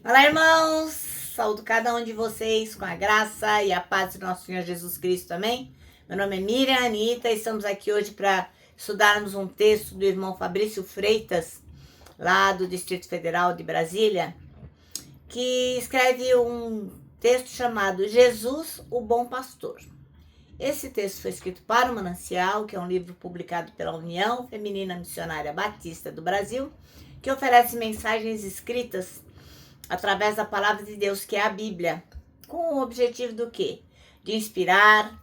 Olá, irmãos! Saúdo cada um de vocês com a graça e a paz do nosso Senhor Jesus Cristo, amém? Meu nome é Miriam Anitta e estamos aqui hoje para estudarmos um texto do irmão Fabrício Freitas, lá do Distrito Federal de Brasília, que escreve um texto chamado Jesus, o Bom Pastor. Esse texto foi escrito para o Manancial, que é um livro publicado pela União Feminina Missionária Batista do Brasil, que oferece mensagens escritas através da palavra de Deus, que é a Bíblia, com o objetivo do quê? De inspirar,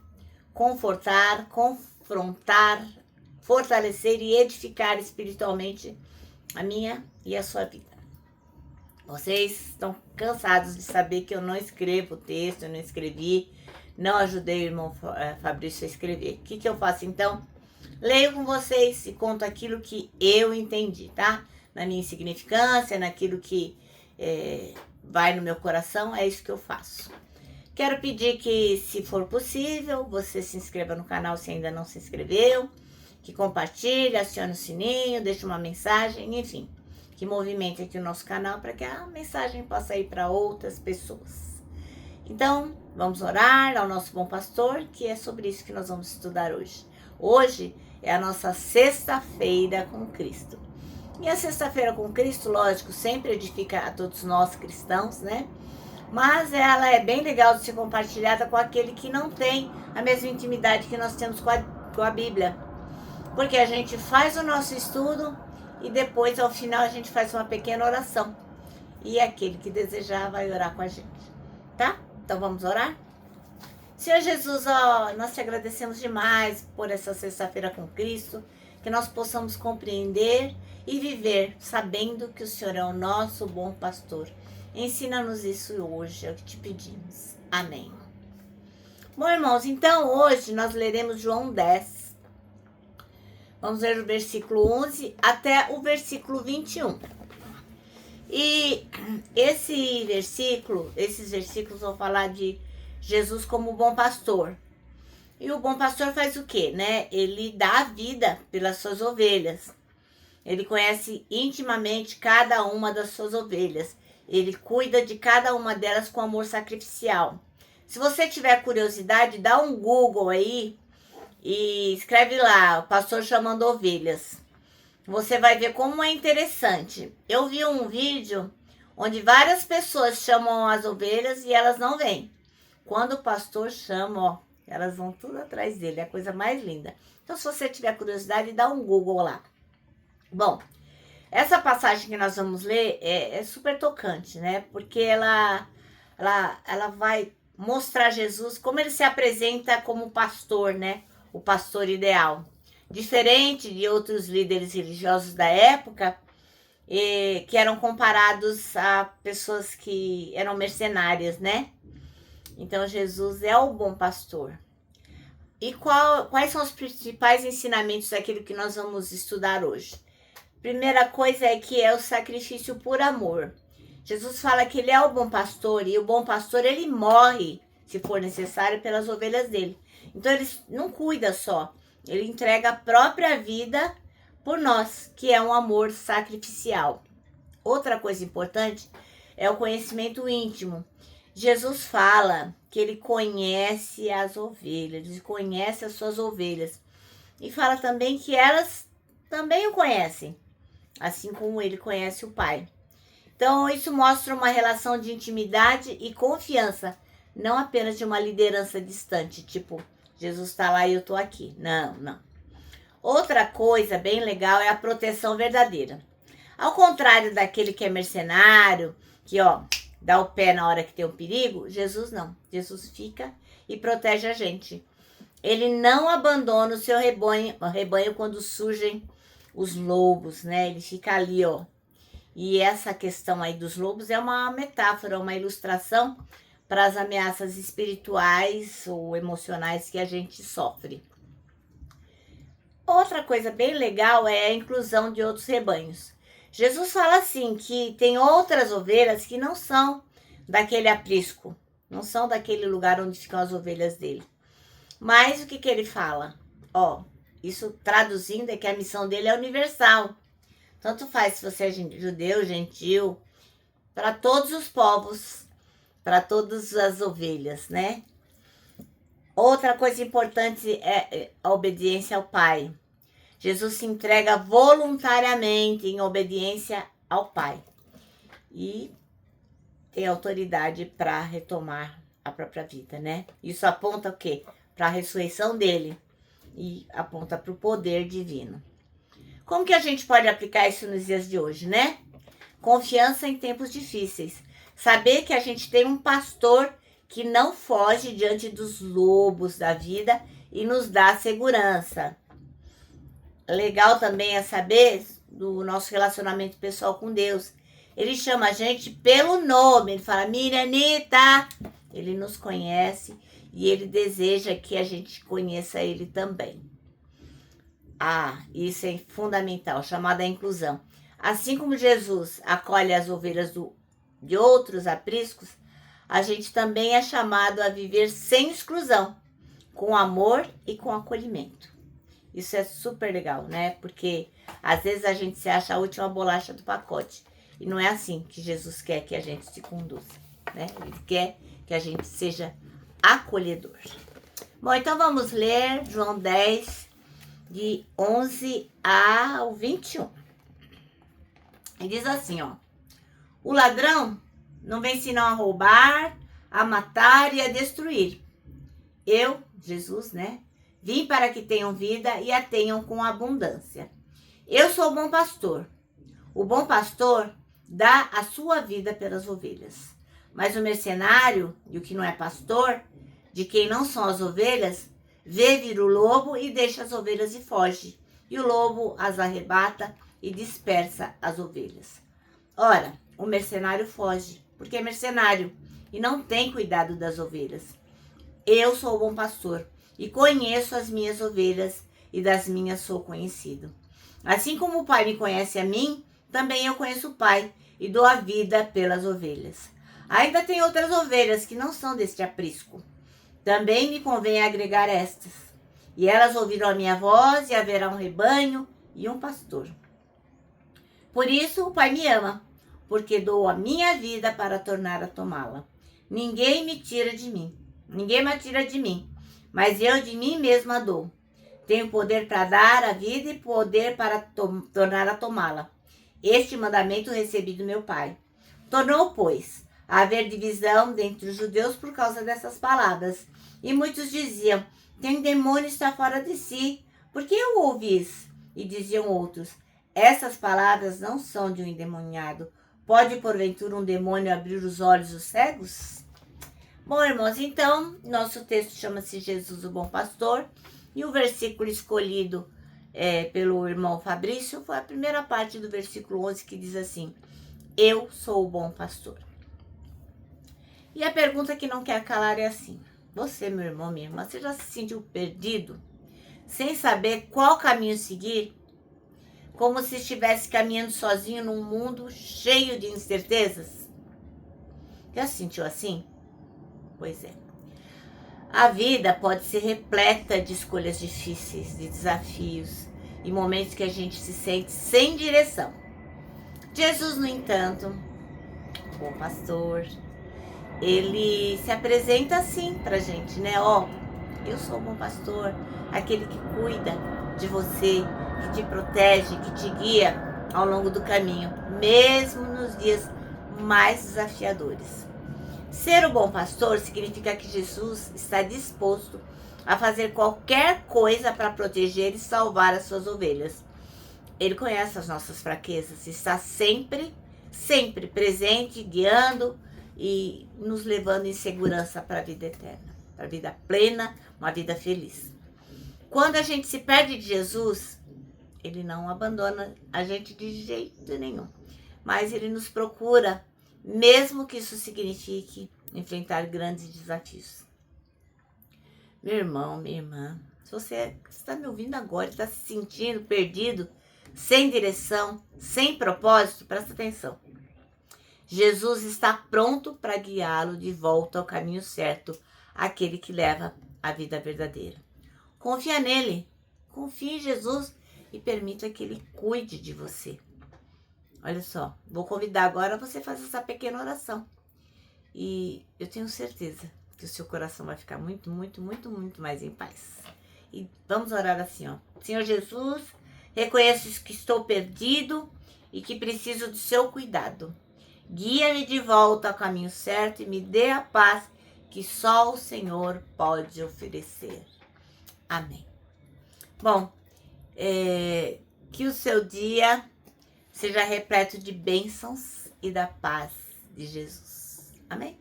confortar, confrontar, fortalecer e edificar espiritualmente a minha e a sua vida. Vocês estão cansados de saber que eu não escrevo texto, eu não escrevi, não ajudei o irmão Fabrício a escrever. O que eu faço então? Leio com vocês e conto aquilo que eu entendi, tá? Na minha insignificância, naquilo que vai no meu coração, é isso que eu faço. Quero pedir que, se for possível, você se inscreva no canal se ainda não se inscreveu, que compartilhe, acione o sininho, deixe uma mensagem, enfim, que movimente aqui o nosso canal para que a mensagem possa ir para outras pessoas. Então, vamos orar ao nosso bom pastor, que é sobre isso que nós vamos estudar hoje. Hoje é a nossa sexta-feira com Cristo. E a sexta-feira com Cristo, lógico, sempre edifica a todos nós cristãos, né? Mas ela é bem legal de ser compartilhada com aquele que não tem a mesma intimidade que nós temos com a Bíblia. Porque a gente faz o nosso estudo e depois, ao final, a gente faz uma pequena oração. E aquele que desejar vai orar com a gente, tá? Então vamos orar? Senhor Jesus, nós te agradecemos demais por essa sexta-feira com Cristo, que nós possamos compreender e viver sabendo que o Senhor é o nosso bom pastor. Ensina-nos isso hoje, é o que te pedimos. Amém. Bom, irmãos, então hoje nós leremos João 10. Vamos ler o versículo 11 até o versículo 21. E esses versículos vão falar de Jesus como bom pastor. E o bom pastor faz o quê, né? Ele dá a vida pelas suas ovelhas. Ele conhece intimamente cada uma das suas ovelhas. Ele cuida de cada uma delas com amor sacrificial. Se você tiver curiosidade, dá um Google aí e escreve lá, o pastor chamando ovelhas. Você vai ver como é interessante. Eu vi um vídeo onde várias pessoas chamam as ovelhas e elas não vêm. Quando o pastor chama, ó, elas vão tudo atrás dele, é a coisa mais linda. Então, se você tiver curiosidade, dá um Google lá. Bom, essa passagem que nós vamos ler é super tocante, né? Porque ela vai mostrar Jesus, como ele se apresenta como pastor, né? O pastor ideal. Diferente de outros líderes religiosos da época, que eram comparados a pessoas que eram mercenárias, né? Então, Jesus é o bom pastor. E quais são os principais ensinamentos daquilo que nós vamos estudar hoje? Primeira coisa é que é o sacrifício por amor. Jesus fala que ele é o bom pastor e o bom pastor ele morre, se for necessário, pelas ovelhas dele. Então ele não cuida só, ele entrega a própria vida por nós, que é um amor sacrificial. Outra coisa importante é o conhecimento íntimo. Jesus fala que ele conhece as ovelhas, ele conhece as suas ovelhas. E fala também que elas também o conhecem, assim como ele conhece o Pai. Então, isso mostra uma relação de intimidade e confiança, não apenas de uma liderança distante, tipo, Jesus está lá e eu estou aqui. Não, não. Outra coisa bem legal é a proteção verdadeira. Ao contrário daquele que é mercenário, que dá o pé na hora que tem um perigo, Jesus não. Jesus fica e protege a gente. Ele não abandona o seu rebanho quando surgem os lobos, né? Ele fica ali, ó. E essa questão aí dos lobos é uma metáfora, uma ilustração para as ameaças espirituais ou emocionais que a gente sofre. Outra coisa bem legal é a inclusão de outros rebanhos. Jesus fala assim que tem outras ovelhas que não são daquele aprisco, não são daquele lugar onde ficam as ovelhas dele. Mas o que ele fala? Isso traduzindo é que a missão dele é universal. Tanto faz se você é judeu, gentil, para todos os povos, para todas as ovelhas, né? Outra coisa importante é a obediência ao Pai. Jesus se entrega voluntariamente em obediência ao Pai. E tem autoridade para retomar a própria vida, né? Isso aponta o quê? Para a ressurreição dele e aponta para o poder divino. Como que a gente pode aplicar isso nos dias de hoje, né? Confiança em tempos difíceis. Saber que a gente tem um pastor que não foge diante dos lobos da vida e nos dá segurança. Legal também é saber do nosso relacionamento pessoal com Deus. Ele chama a gente pelo nome, ele fala, Mirianita. Ele nos conhece e ele deseja que a gente conheça ele também. Isso é fundamental, chamada inclusão. Assim como Jesus acolhe as ovelhas de outros apriscos, a gente também é chamado a viver sem exclusão, com amor e com acolhimento. Isso é super legal, né? Porque às vezes a gente se acha a última bolacha do pacote. E não é assim que Jesus quer que a gente se conduza, né? Ele quer que a gente seja acolhedor. Bom, então vamos ler João 10, de 11 ao 21. E diz assim, ó. O ladrão não vem senão a roubar, a matar e a destruir. Eu, Jesus, né? Vim para que tenham vida e a tenham com abundância. Eu sou o bom pastor. O bom pastor dá a sua vida pelas ovelhas. Mas o mercenário, e o que não é pastor, de quem não são as ovelhas, vê vir o lobo e deixa as ovelhas e foge. E o lobo as arrebata e dispersa as ovelhas. Ora, o mercenário foge, porque é mercenário e não tem cuidado das ovelhas. Eu sou o bom pastor e conheço as minhas ovelhas e das minhas sou conhecido. Assim como o Pai me conhece a mim, também eu conheço o Pai e dou a vida pelas ovelhas. Ainda tem outras ovelhas que não são deste aprisco. Também me convém agregar estas. E elas ouvirão a minha voz e haverá um rebanho e um pastor. Por isso o Pai me ama, porque dou a minha vida para tornar a tomá-la. Ninguém me tira de mim. Ninguém me tira de mim, mas eu de mim mesma dou. Tenho poder para dar a vida e poder para tornar a tomá-la. Este mandamento recebi do meu Pai. Tornou, pois, a haver divisão dentre os judeus por causa dessas palavras. E muitos diziam, tem demônio está fora de si. Por que o ouvis? E diziam outros, essas palavras não são de um endemoniado. Pode, porventura, um demônio abrir os olhos dos cegos? Bom, irmãos, então, nosso texto chama-se Jesus, o Bom Pastor. E o versículo escolhido pelo irmão Fabrício foi a primeira parte do versículo 11, que diz assim, eu sou o bom pastor. E a pergunta que não quer calar é assim, você, meu irmão, minha irmã, você já se sentiu perdido? Sem saber qual caminho seguir? Como se estivesse caminhando sozinho num mundo cheio de incertezas? Já se sentiu assim? Pois é. A vida pode ser repleta de escolhas difíceis, de desafios e momentos que a gente se sente sem direção. Jesus, no entanto, o bom pastor, ele se apresenta assim pra gente, né? Eu sou o bom pastor, aquele que cuida de você, que te protege, que te guia ao longo do caminho, mesmo nos dias mais desafiadores. Ser o bom pastor significa que Jesus está disposto a fazer qualquer coisa para proteger e salvar as suas ovelhas. Ele conhece as nossas fraquezas, está sempre presente, guiando e nos levando em segurança para a vida eterna, para a vida plena, uma vida feliz. Quando a gente se perde de Jesus, ele não abandona a gente de jeito nenhum, mas ele nos procura, mesmo que isso signifique enfrentar grandes desafios. Meu irmão, minha irmã, se você está me ouvindo agora e está se sentindo perdido, sem direção, sem propósito, presta atenção. Jesus está pronto para guiá-lo de volta ao caminho certo, aquele que leva a vida verdadeira. Confia nele, confie em Jesus e permita que ele cuide de você. Olha só, vou convidar agora você a fazer essa pequena oração. E eu tenho certeza que o seu coração vai ficar muito, muito, muito, muito mais em paz. E vamos orar assim, ó. Senhor Jesus, reconheço que estou perdido e que preciso do seu cuidado. Guia-me de volta ao caminho certo e me dê a paz que só o Senhor pode oferecer. Amém. Bom, que o seu dia seja repleto de bênçãos e da paz de Jesus. Amém?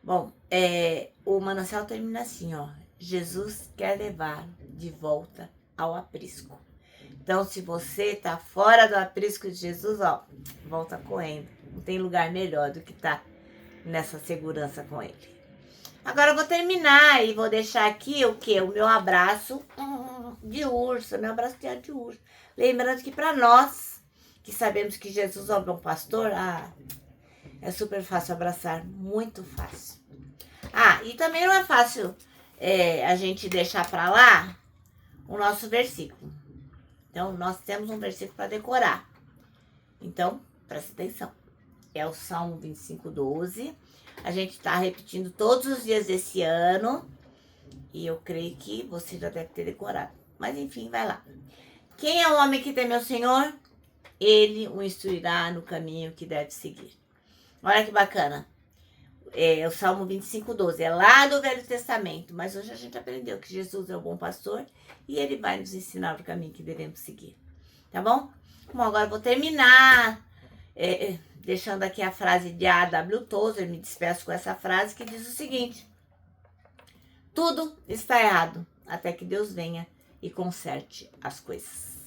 Bom, o manancial termina assim, ó. Jesus quer levar de volta ao aprisco. Então, se você tá fora do aprisco de Jesus, ó, volta correndo. Não tem lugar melhor do que tá nessa segurança com ele. Agora eu vou terminar e vou deixar aqui o quê? O meu abraço de urso, meu abraço de urso. Lembrando que para nós, que sabemos que Jesus é o bom pastor, é super fácil abraçar, muito fácil. E também não é fácil a gente deixar para lá o nosso versículo. Então, nós temos um versículo para decorar. Então, presta atenção. É o Salmo 25:12. A gente está repetindo todos os dias desse ano. E eu creio que você já deve ter decorado. Mas enfim, vai lá. Quem é o homem que teme ao Senhor? Ele o instruirá no caminho que deve seguir. Olha que bacana. É o Salmo 25:12. É lá do Velho Testamento. Mas hoje a gente aprendeu que Jesus é o bom pastor. E ele vai nos ensinar o caminho que devemos seguir. Tá bom? Bom, agora eu vou terminar deixando aqui a frase de A.W. Tozer. Me despeço com essa frase que diz o seguinte: tudo está errado até que Deus venha e conserte as coisas.